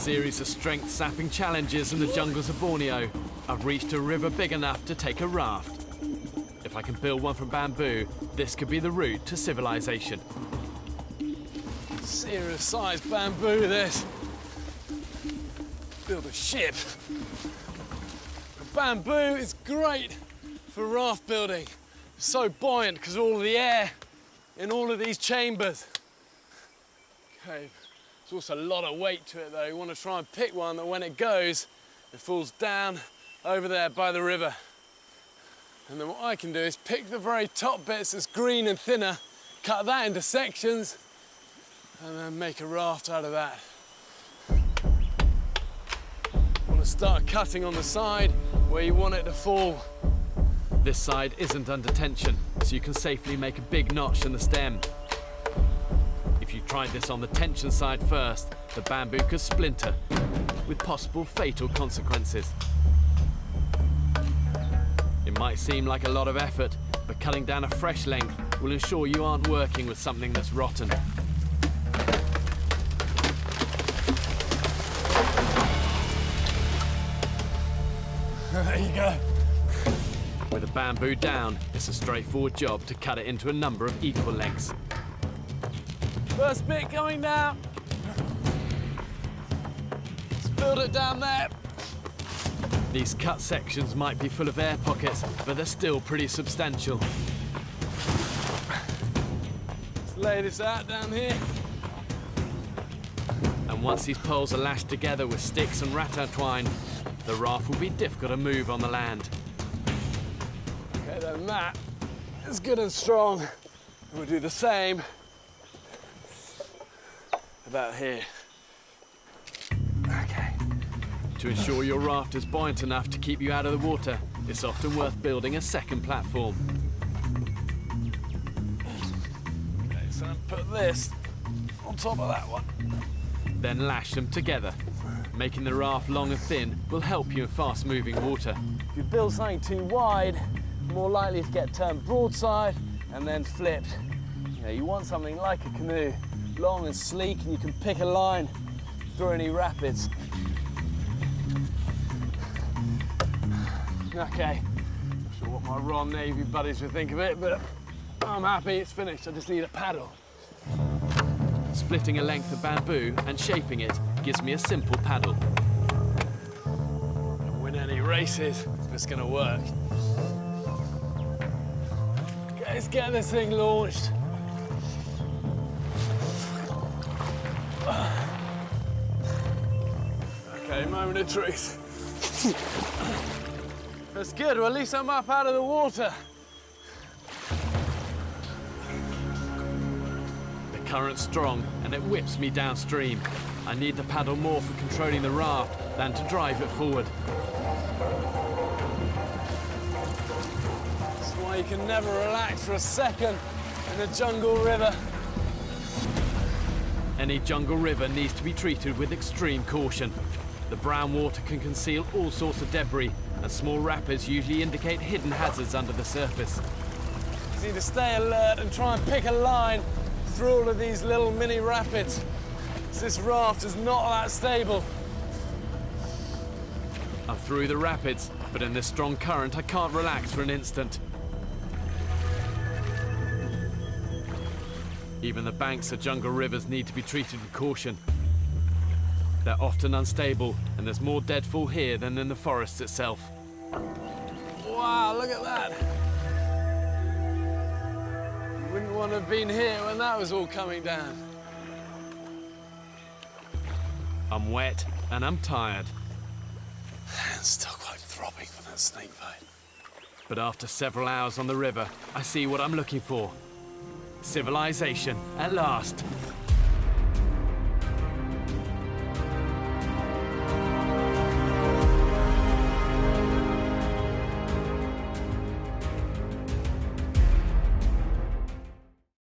series of strength-sapping challenges in the jungles of Borneo, I've reached a river big enough to take a raft. If I can build one from bamboo, this could be the route to civilization. Serious sized bamboo, this. Build a ship. Bamboo is great for raft building. It's so buoyant because of all the air in all of these chambers. Okay, there's also a lot of weight to it though. You want to try and pick one that when it goes, it falls down over there by the river. And then what I can do is pick the very top bits that's green and thinner, cut that into sections, and then make a raft out of that. Want to start cutting on the side where you want it to fall. This side isn't under tension, so you can safely make a big notch in the stem. If you tried this on the tension side first, the bamboo could splinter, with possible fatal consequences. It might seem like a lot of effort, but cutting down a fresh length will ensure you aren't working with something that's rotten. There you go. With the bamboo down, it's a straightforward job to cut it into a number of equal lengths. First bit going down. Let's build it down there. These cut sections might be full of air pockets, but they're still pretty substantial. Let's lay this out down here. And once these poles are lashed together with sticks and rattan twine, the raft will be difficult to move on the land. Okay, then that is good and strong. And we'll do the same about here. Okay. To ensure your raft is buoyant enough to keep you out of the water, it's often worth building a second platform. Okay, so put this on top of that one. Then lash them together. Making the raft long and thin will help you in fast-moving water. If you build something too wide, you're more likely to get turned broadside and then flipped. You want something like a canoe, long and sleek, and you can pick a line through any rapids. Okay, not sure what my Ron Navy buddies would think of it, but I'm happy it's finished. I just need a paddle. Splitting a length of bamboo and shaping it gives me a simple paddle. Don't win any races, it's gonna work. Okay, let's get this thing launched. Okay, moment of truth. That's good, well at least I'm up out of the water. The current's strong and it whips me downstream. I need the paddle more for controlling the raft than to drive it forward. That's why you can never relax for a second in a jungle river. Any jungle river needs to be treated with extreme caution. The brown water can conceal all sorts of debris, and small rapids usually indicate hidden hazards under the surface. You need to stay alert and try and pick a line through all of these little mini rapids. This raft is not that stable. I'm through the rapids, but in this strong current I can't relax for an instant. Even the banks of jungle rivers need to be treated with caution. They're often unstable, and there's more deadfall here than in the forest itself. Wow, look at that. You wouldn't want to have been here when that was all coming down. I'm wet and I'm tired. Hands still quite throbbing from that snake bite. But after several hours on the river, I see what I'm looking for. Civilization, at last.